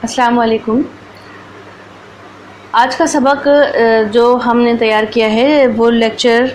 अस्सलाम वालेकुम। आज का सबक जो हमने तैयार किया है वो लेक्चर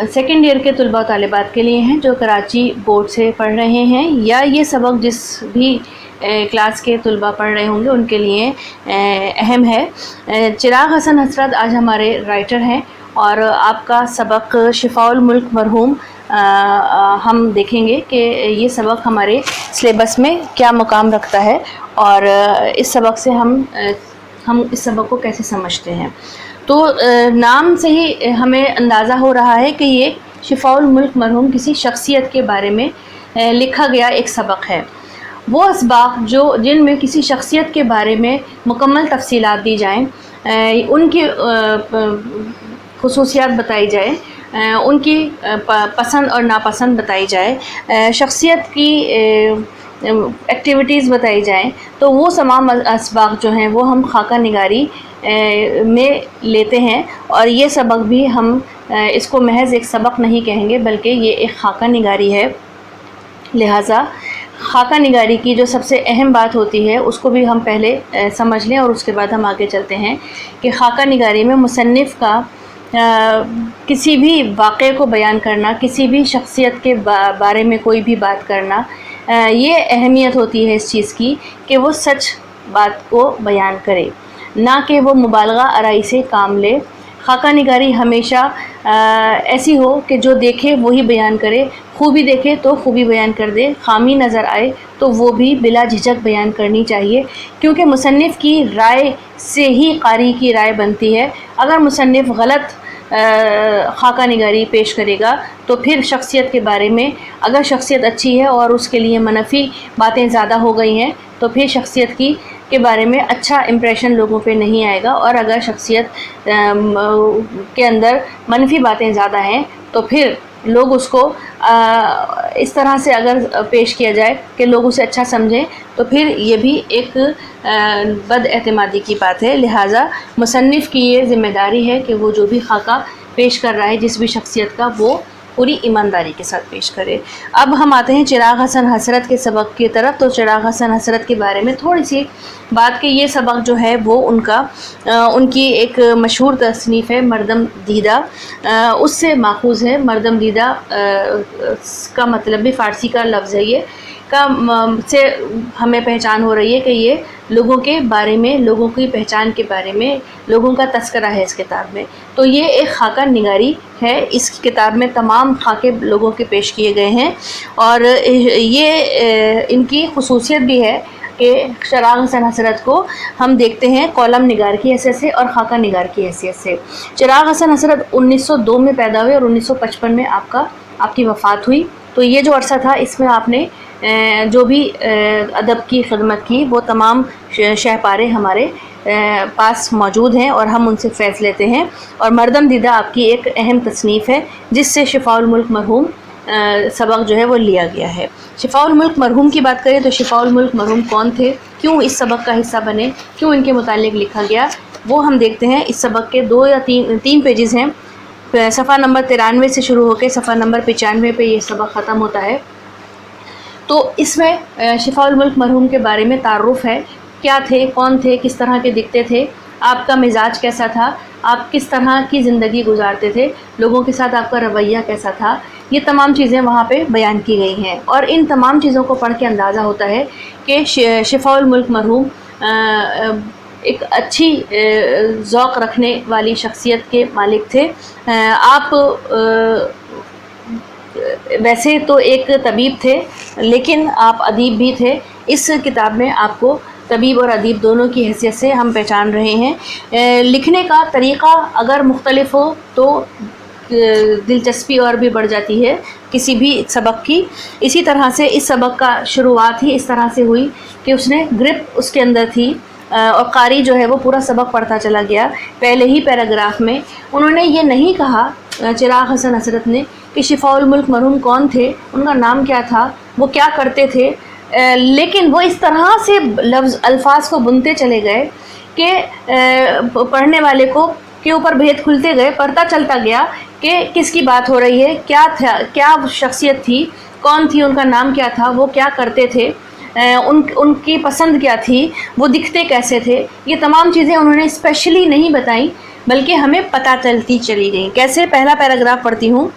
सेकेंड ईयर के तलबा तालिबात के लिए हैं जो कराची बोर्ड से पढ़ रहे हैं, या ये सबक जिस भी क्लास के तलबा पढ़ रहे होंगे उनके लिए अहम है। चिराग हसन हसरत आज हमारे राइटर हैं और आपका सबक शिफाउल मुल्क मरहूम हम देखेंगे कि ये सबक हमारे सिलेबस में क्या मुकाम रखता है और इस सबक से हम इस सबक को कैसे समझते हैं। तो नाम से ही हमें अंदाज़ा हो रहा है कि ये शिफाउल मुल्क मरहूम किसी शख्सियत के बारे में लिखा गया एक सबक है। वो असबाब जिनमें किसी शख्सियत के बारे में मुकम्मल तफसीलात दी जाएँ, उनकी खुसूसियात बताई जाए, उनकी पसंद और नापसंद बताई जाए, शख्सियत की एक्टिविटीज़ बताई जाएं, तो वो तमाम असबाब जो हैं वो हम खाका निगारी में लेते हैं। और ये सबक भी हम इसको महज एक सबक नहीं कहेंगे बल्कि ये एक खाका निगारी है। लिहाजा खाका निगारी की जो सबसे अहम बात होती है उसको भी हम पहले समझ लें और उसके बाद हम आगे चलते हैं कि खाका निगारी में मुसन्निफ़ का किसी भी वाक़े को बयान करना, किसी भी शख्सियत के बारे में कोई भी बात करना, ये अहमियत होती है इस चीज़ की कि वो सच बात को बयान करे, ना कि वो मुबालगा आराई से काम ले। खाका निगारी हमेशा ऐसी हो कि जो देखे वही बयान करे, खूबी देखे तो खूबी बयान कर दे, खामी नज़र आए तो वो भी बिला झिझक बयान करनी चाहिए, क्योंकि मुसन्निफ़ की राय से ही कारी की राय बनती है। अगर मुसन्निफ़ गलत खाका निगारी पेश करेगा तो फिर शख्सियत के बारे में, अगर शख्सियत अच्छी है और उसके लिए मनफी बातें ज़्यादा हो गई हैं तो फिर शख्सियत के बारे में अच्छा इम्प्रेशन लोगों पे नहीं आएगा, और अगर शख्सियत के अंदर मनफी बातें ज़्यादा हैं तो फिर लोग उसको इस तरह से अगर पेश किया जाए कि लोग उसे अच्छा समझें तो फिर ये भी एक बदएतमादी की बात है। लिहाजा मुसन्निफ़ की ये ज़िम्मेदारी है कि वो जो भी खाका पेश कर रहा है जिस भी शख्सियत का, वो पूरी ईमानदारी के साथ पेश करे। अब हम आते हैं चिराग हसन हसरत के सबक की तरफ। तो चिराग हसन हसरत के बारे में थोड़ी सी बात कि ये सबक जो है वो उनकी एक मशहूर तसनीफ़ है मरदम दीदा, उससे माखूज़ है। मरदम दीदा का मतलब भी फ़ारसी का लफ्ज़ है, ये से हमें पहचान हो रही है कि ये लोगों के बारे में, लोगों की पहचान के बारे में, लोगों का तस्करा है इस किताब में। तो ये एक खाका निगारी है। इस किताब में तमाम खाके लोगों के पेश किए गए हैं और ये इनकी खुसूसियत भी है कि चिराग हसन हसरत को हम देखते हैं कॉलम निगार की हैसियत से और खाका निगार की हैसियत से। चिराग हसन हसरत 1902 में पैदा हुए और 1955 में आपकी वफ़ात हुई। तो ये जो अरसा था इसमें आपने जो भी अदब की खिदमत की वो तमाम शहपारे हमारे पास मौजूद हैं और हम उनसे फैज़ लेते हैं। और मरदम दीदा आपकी एक अहम तसनीफ़ है जिससे शिफाउल मुल्क मरहूम सबक जो है वो लिया गया है। शिफाउल मुल्क मरहूम की बात करें तो शिफाउल मुल्क मरहूम कौन थे, क्यों इस सबक का हिस्सा बने, क्यों इनके मुतालिक लिखा गया, वो हम देखते हैं। इस सबक के 2 या 3 पेजेस हैं। सफ़ा नंबर 93 से शुरू होकर सफ़ा नंबर 95 पे ये सबक ख़त्म होता है। तो इसमें शिफाउल मुल्क मरहूम के बारे में तारुफ़ है, क्या थे, कौन थे, किस तरह के दिखते थे, आपका मिजाज कैसा था, आप किस तरह की ज़िंदगी गुजारते थे, लोगों के साथ आपका रवैया कैसा था, ये तमाम चीज़ें वहाँ पे बयान की गई हैं। और इन तमाम चीज़ों को पढ़ के अंदाज़ा होता है कि शिफाउल मुल्क मरहूम एक अच्छी ज़ौक़ रखने वाली शख्सियत के मालिक थे। आप वैसे तो एक तबीब थे लेकिन आप अदीब भी थे। इस किताब में आपको तबीब और अदीब दोनों की हैसियत से हम पहचान रहे हैं। लिखने का तरीक़ा अगर मुख्तलिफ हो तो दिलचस्पी और भी बढ़ जाती है किसी भी सबक की। इसी तरह से इस सबक का शुरुआत ही इस तरह से हुई कि उसने ग्रिप उसके अंदर थी और कारी जो है वो पूरा सबक पढ़ता चला गया। पहले ही पैराग्राफ में उन्होंने ये नहीं कहा, चिराग हसन हसरत ने, कि शिफाउल मुल्क मरहूम कौन थे, उनका नाम क्या था, वो क्या करते थे, लेकिन वो इस तरह से अल्फाज को बुनते चले गए कि पढ़ने वाले के ऊपर भेद खुलते गए। पता चलता गया कि किसकी बात हो रही है, क्या था, क्या शख्सियत थी, कौन थी, उनका नाम क्या था, वो क्या करते थे। ان کی پسند کیا تھی، وہ دکھتے کیسے تھے، یہ تمام چیزیں انہوں نے اسپیشلی نہیں بتائیں بلکہ ہمیں پتہ چلتی چلی گئیں۔ کیسے؟ پہلا پیراگراف پڑھتی ہوں۔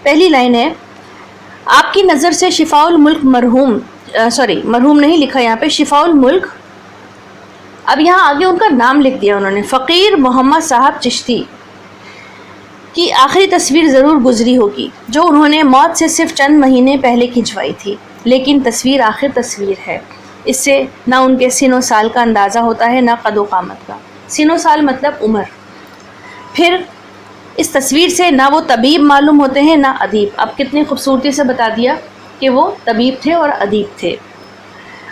پہلی لائن ہے، آپ کی نظر سے شفاء الملک مرحوم نہیں لکھا یہاں پہ، شفاء الملک، اب یہاں آگے ان کا نام لکھ دیا انہوں نے، فقیر محمد صاحب چشتی کی آخری تصویر ضرور گزری ہوگی جو انہوں نے موت سے صرف چند مہینے پہلے کھنچوائی تھی، لیکن تصویر آخر تصویر ہے، اس سے نہ ان کے سن و سال کا اندازہ ہوتا ہے نہ قد و قامت کا۔ سن و سال مطلب عمر۔ پھر اس تصویر سے نہ وہ طبیب معلوم ہوتے ہیں نہ ادیب۔ اب کتنی خوبصورتی سے بتا دیا کہ وہ طبیب تھے اور ادیب تھے۔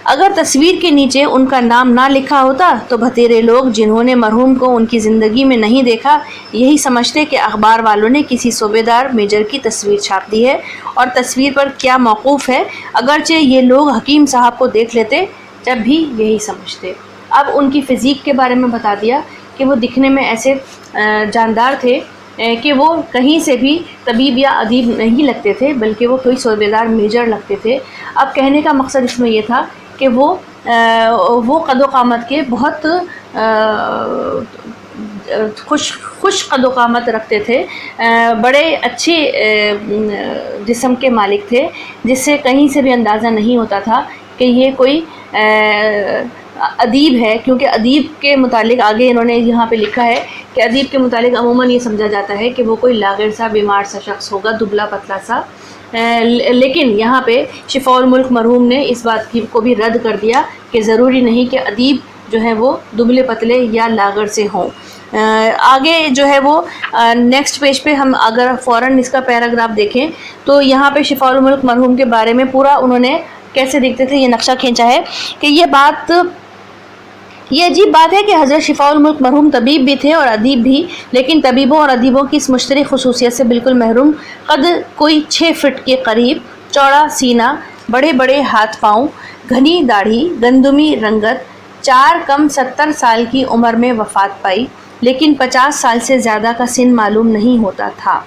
اگر تصویر کے نیچے ان کا نام نہ لکھا ہوتا تو بھتیرے لوگ جنہوں نے مرحوم کو ان کی زندگی میں نہیں دیکھا یہی سمجھتے کہ اخبار والوں نے کسی صوبے دار میجر کی تصویر چھاپ دی ہے اور تصویر پر کیا موقوف ہے، اگرچہ یہ لوگ حکیم صاحب کو دیکھ لیتے جب بھی یہی سمجھتے۔ اب ان کی فزیک کے بارے میں بتا دیا کہ وہ دکھنے میں ایسے جاندار تھے کہ وہ کہیں سے بھی طبیب یا ادیب نہیں لگتے تھے بلکہ وہ کوئی صوبے دار میجر لگتے تھے۔ اب کہنے کا مقصد اس میں یہ تھا کہ وہ قد و قامت کے بہت خوش قد و قامت رکھتے تھے، بڑے اچھے جسم کے مالک تھے، جس سے کہیں سے بھی اندازہ نہیں ہوتا تھا کہ یہ کوئی ادیب ہے، کیونکہ ادیب کے متعلق آگے انہوں نے یہاں پہ لکھا ہے کہ ادیب کے متعلق عموماً یہ سمجھا جاتا ہے کہ وہ کوئی لاغر سا بیمار سا شخص ہوگا، دبلا پتلا سا، لیکن یہاں پہ شفاء الملک مرحوم نے اس بات کو بھی رد کر دیا کہ ضروری نہیں کہ ادیب جو ہے وہ دبلے پتلے یا لاغر سے ہوں۔ آگے جو ہے وہ نیکسٹ پیج پہ ہم اگر فوراً اس کا پیراگراف دیکھیں تو یہاں پہ شفاء الملک مرحوم کے بارے میں پورا انہوں نے کیسے دیکھتے تھے یہ نقشہ کھینچا ہے کہ یہ عجیب بات ہے کہ حضرت شفاء الملک مرحوم طبیب بھی تھے اور ادیب بھی، لیکن طبیبوں اور ادیبوں کی اس مشترک خصوصیت سے بالکل محروم، قد کوئی 6 فٹ کے قریب، چوڑا سینہ، بڑے بڑے ہاتھ پاؤں، گھنی داڑھی، گندمی رنگت، 4 کم 70 سال کی عمر میں وفات پائی، لیکن 50 سال سے زیادہ کا سن معلوم نہیں ہوتا تھا۔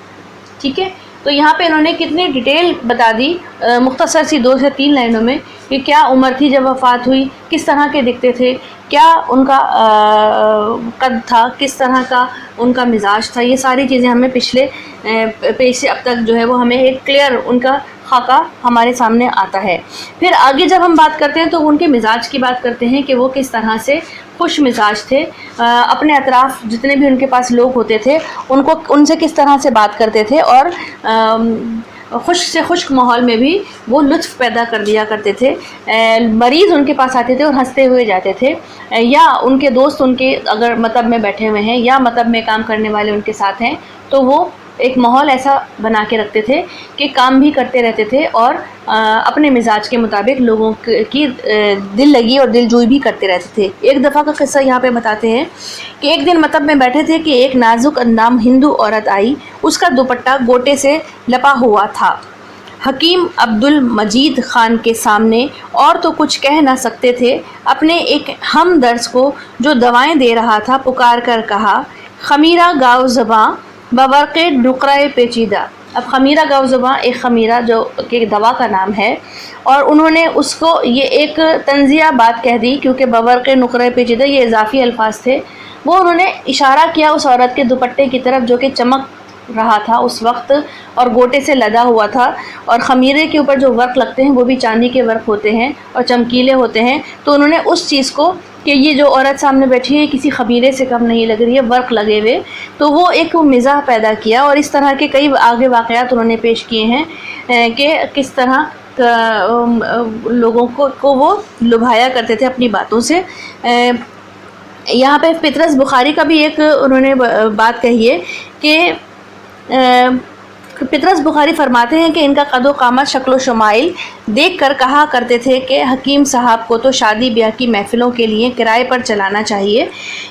ٹھیک ہے، تو یہاں پہ انہوں نے کتنی ڈیٹیل بتا دی مختصر سی 2 سے 3 لائنوں میں کہ کیا عمر تھی جب وفات ہوئی، کس طرح کے دکھتے تھے، کیا ان کا قد تھا، کس طرح کا ان کا مزاج تھا، یہ ساری چیزیں ہمیں پچھلے پیج سے اب تک جو ہے وہ ہمیں ایک کلیئر ان کا خاکہ ہمارے سامنے آتا ہے۔ پھر آگے جب ہم بات کرتے ہیں تو ان کے مزاج کی بات کرتے ہیں کہ وہ کس طرح سے خوش مزاج تھے، اپنے اطراف جتنے بھی ان کے پاس لوگ ہوتے تھے ان سے کس طرح سے بات کرتے تھے اور خشک سے خشک ماحول میں بھی وہ لطف پیدا کر دیا کرتے تھے۔ مریض ان کے پاس آتے تھے اور ہنستے ہوئے جاتے تھے، یا ان کے دوست ان کے اگر مطب میں بیٹھے ہوئے ہیں یا مطب میں کام کرنے والے ان کے ساتھ ہیں تو وہ ایک ماحول ایسا بنا کے رکھتے تھے کہ کام بھی کرتے رہتے تھے اور اپنے مزاج کے مطابق لوگوں کی دل لگی اور دل جوئی بھی کرتے رہتے تھے۔ ایک دفعہ کا قصہ یہاں پہ بتاتے ہیں کہ ایک دن مطب میں بیٹھے تھے کہ ایک نازک اندام ہندو عورت آئی، اس کا دوپٹہ گوٹے سے لپا ہوا تھا۔ حکیم عبد المجید خان کے سامنے اور تو کچھ کہہ نہ سکتے تھے، اپنے ایک ہم درس کو جو دوائیں دے رہا تھا پکار کر کہا، خمیرہ گاؤ زباں بورق نقرہ پیچیدہ۔ اب خمیرہ گاؤ زباں ایک خمیرہ جو کہ دوا کا نام ہے، اور انہوں نے اس کو یہ ایک تنزیہ بات کہہ دی کیونکہ بورق نقرہ پیچیدہ یہ اضافی الفاظ تھے۔ وہ انہوں نے اشارہ کیا اس عورت کے دوپٹے کی طرف جو کہ چمک رہا تھا اس وقت اور گوٹے سے لدا ہوا تھا، اور خمیرے کے اوپر جو ورق لگتے ہیں وہ بھی چاندی کے ورق ہوتے ہیں اور چمکیلے ہوتے ہیں، تو انہوں نے اس چیز کو کہ یہ جو عورت سامنے بیٹھی ہے کسی خمیرے سے کم نہیں لگ رہی ہے، ورق لگے ہوئے، تو وہ ایک مزاح پیدا کیا، اور اس طرح کے کئی آگے واقعات انہوں نے پیش کیے ہیں کہ کس طرح لوگوں کو وہ لبھایا کرتے تھے اپنی باتوں سے۔ یہاں پہ پطرس بخاری کا بھی ایک انہوں نے بات کہی ہے کہ پطرس بخاری فرماتے ہیں کہ ان کا قد و قامت، شکل و شمائل دیکھ کر کہا کرتے تھے کہ حکیم صاحب کو تو شادی بیاہ کی محفلوں کے لیے کرائے پر چلانا چاہیے،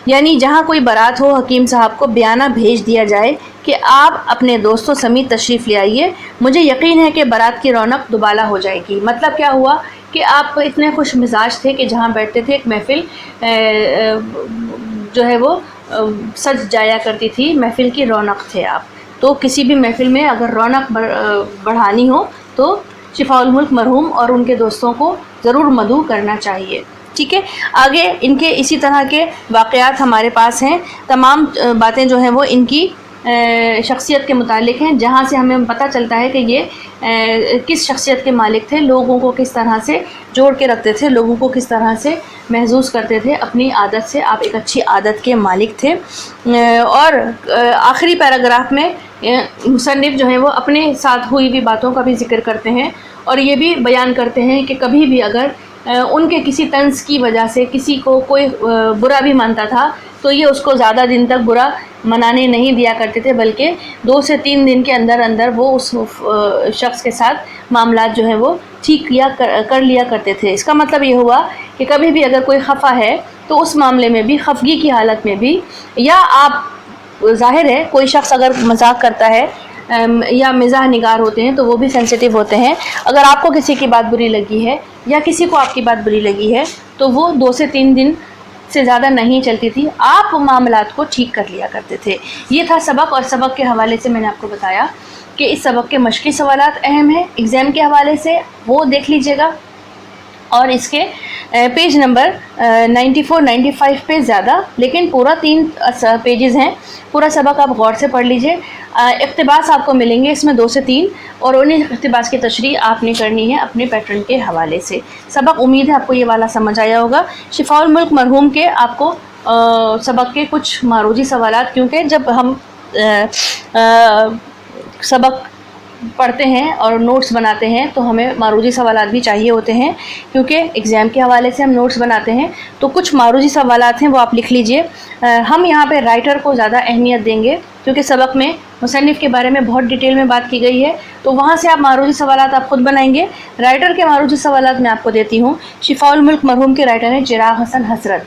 یعنی جہاں کوئی بارات ہو حکیم صاحب کو بیانہ بھیج دیا جائے کہ آپ اپنے دوستوں سمیت تشریف لے آئیے، مجھے یقین ہے کہ بارات کی رونق دوبالا ہو جائے گی۔ مطلب کیا ہوا کہ آپ اتنے خوش مزاج تھے کہ جہاں بیٹھتے تھے ایک محفل جو ہے وہ سج جایا کرتی تھی، محفل کی رونق تھے آپ۔ تو کسی بھی محفل میں اگر رونق بڑھانی ہو تو शिफाउल मुल्क मरहूम और उनके दोस्तों को ज़रूर मदऊ करना चाहिए। ठीक है, आगे इनके इसी तरह के वाक़यात हमारे पास हैं। तमाम बातें जो हैं वो इनकी शख्सियत के मुतालिक हैं, जहाँ से हमें पता चलता है कि ये किस शख्सियत के मालिक थे, लोगों को किस तरह से जोड़ के रखते थे, लोगों को किस तरह से महसूस करते थे अपनी आदत से। आप एक अच्छी आदत के मालिक थे। और आखिरी पैराग्राफ में मुसन्निफ़ जो है वो अपने साथ हुई भी बातों का भी ज़िक्र करते हैं और ये भी बयान करते हैं कि कभी भी अगर उनके किसी तंज़ की वजह से किसी को कोई बुरा भी मानता था तो ये उसको ज़्यादा दिन तक बुरा मनाने नहीं दिया करते थे, बल्कि 2 से 3 दिन के अंदर अंदर वो उस शख्स के साथ मामलात जो हैं वो ठीक कर लिया करते थे। इसका मतलब ये हुआ कि कभी भी अगर कोई खफा है तो उस मामले में भी, खफगी की हालत में भी, या आप ज़ाहिर है कोई शख्स अगर मजाक करता है या मिज़ाह निगार होते हैं तो वो भी सेंसिटिव होते हैं। अगर आपको किसी की बात बुरी लगी है या किसी को आपकी बात बुरी लगी है तो वो 2 से 3 दिन से ज़्यादा नहीं चलती थी, आप मामलात को ठीक कर लिया करते थे। ये था सबक, और सबक के हवाले से मैंने आपको बताया कि इस सबक के मशक़ी सवालात अहम हैं एग्ज़ाम के हवाले से, वो देख लीजिएगा। और इसके पेज नंबर 94-95 पे ज़्यादा, लेकिन पूरा 3 पेजेस हैं। पूरा सबक आप गौर से पढ़ लीजिए। इक़्तिबास आपको मिलेंगे इसमें 2 से 3, और उन्हीं इक़्तिबास की तशरीह आपने करनी है अपने पैटर्न के हवाले से। सबक उम्मीद है आपको ये वाला समझ आया होगा। शिफाउल मुल्क मरहूम के आपको सबक के कुछ मारूजी सवालात, क्योंकि जब हम सबक पढ़ते हैं और नोट्स बनाते हैं तो हमें मारूजी सवालात भी चाहिए होते हैं, क्योंकि एग्ज़ाम के हवाले से हम नोट्स बनाते हैं। तो कुछ मारूजी सवालात हैं वो आप लिख लीजिए। हम यहाँ पे राइटर को ज़्यादा अहमियत देंगे, क्योंकि सबक में मुसन्निफ़ के बारे में बहुत डिटेल में बात की गई है, तो वहाँ से आप मारूजी सवालात आप ख़ुद बनाएंगे। राइटर के मारूजी सवालात मैं आपको देती हूँ। शिफाउल मुल्क मरहूम के राइटर हैं चिराग हसन हसरत।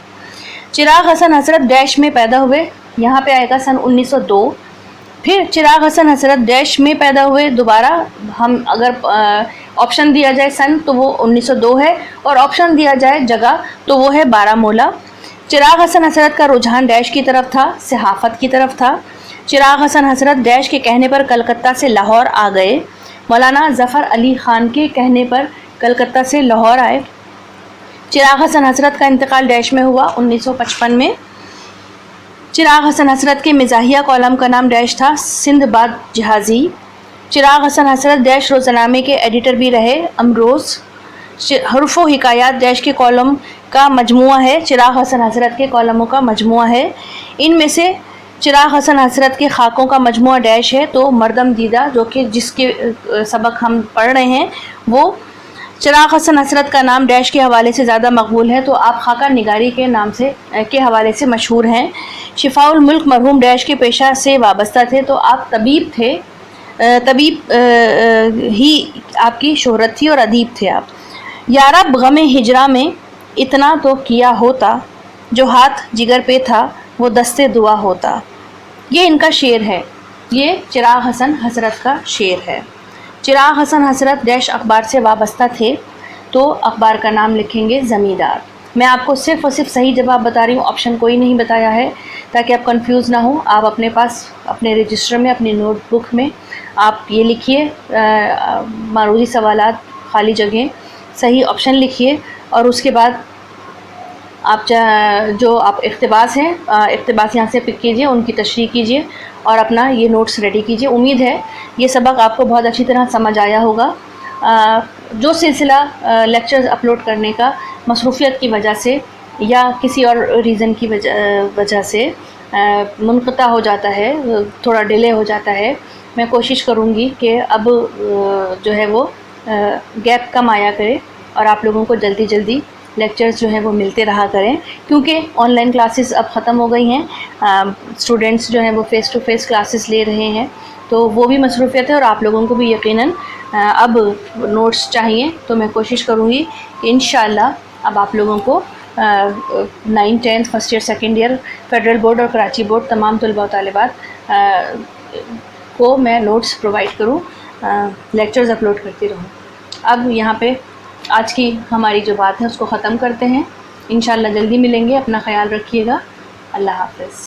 चिराग हसन हसरत डैश में पैदा हुए, यहाँ पे आएगा सन 1902। फिर चिराग हसन हसरत डैश में पैदा हुए, दोबारा हम अगर ऑप्शन दिया जाए सन तो वो 1902 है, और ऑप्शन दिया जाए जगह तो वो है बारामूला। चिराग हसन हसरत का रुझान डैश की तरफ था, सहाफ़त की तरफ था। चिराग हसन हसरत डैश के कहने पर कलकत्ता से लाहौर आ गए। मौलाना ज़फ़र अली ख़ान के कहने पर कलकत्ता से लाहौर आए। चिराग हसन हसरत का इंतकाल डैश में हुआ 1955 में। चिराग हसन हसरत के मिज़ाहिया कॉलम का नाम डैश था, सिंदबाद जहाज़ी। चिराग हसन हसरत डैश रोज़नामे के एडिटर भी रहे, अमरोज़। हर्फ़ो हिकायात डैश के कॉलम का मजमुआ है, चिराग हसन हसरत के कॉलमों का मजमुआ है। इनमें से चिराग हसन हसरत के खाकों का मजमुआ डैश है, तो मरदम दीदा जो कि जिसके सबक हम पढ़ रहे हैं वो चिराग हसन हसरत का नाम डैश के हवाले से ज़्यादा मकबूल है, तो आप खाका निगारी के नाम से के हवाले से मशहूर हैं। शिफाउल मुल्क मरहूम डैश के पेशा से वाबस्ता थे, तो आप तबीब थे, तबीब ही आपकी शोहरत थी और अदीब थे आप। यारब गमे हिजरा में इतना तो किया होता, जो हाथ जिगर पे था वो दस्ते दुआ होता। ये इनका शेर है, ये चिराग हसन हसरत का शेर है। चिराग हसन हसरत डैश अखबार से वाबस्ता थे, तो अखबार का नाम लिखेंगे ज़मींदार। मैं आपको सिर्फ़ और सिर्फ सही जवाब बता रही हूँ, ऑप्शन कोई नहीं बताया है, ताकि आप कंफ्यूज ना हो। आप अपने पास अपने रजिस्टर में, अपनी नोटबुक में आप ये लिखिए मारूजी सवालात, खाली जगह, सही ऑप्शन लिखिए, और उसके बाद आप जो आप इक़्तिबास हैं, इक़्तिबास यहाँ से पिक कीजिए, उनकी तशरीह कीजिए और अपना ये नोट्स रेडी कीजिए। उम्मीद है ये सबक आपको बहुत अच्छी तरह समझ आया होगा। जो सिलसिला लेक्चर्स अपलोड करने का मसरूफ़ियत की वजह से या किसी और रीज़न की वजह से मुनक़ता हो जाता है, थोड़ा डिले हो जाता है, मैं कोशिश करूँगी कि अब जो है वो गैप कम आया करे और आप लोगों को जल्दी जल्दी लेक्चर्स जो हैं वो मिलते रहा करें, क्योंकि ऑनलाइन क्लासेस अब ख़त्म हो गई हैं। स्टूडेंट्स जो हैं वो फ़ेस टू फ़ेस क्लासेस ले रहे हैं, तो वो भी मसरूफ़ियत है और आप लोगों को भी यकीनन अब नोट्स चाहिए। तो मैं कोशिश करूँगी कि इंशाअल्लाह अब आप लोगों को 9th 10th first year second year federal board और कराची बोर्ड तमाम तलबा व तालिबात को मैं नोट्स प्रोवाइड करूँ, लेक्चर्स अपलोड करती रहूँ। अब यहाँ पे आज की हमारी जो बात है उसको ख़त्म करते हैं। इंशाअल्लाह जल्दी मिलेंगे, अपना ख्याल रखिएगा। अल्लाह हाफ़िज़।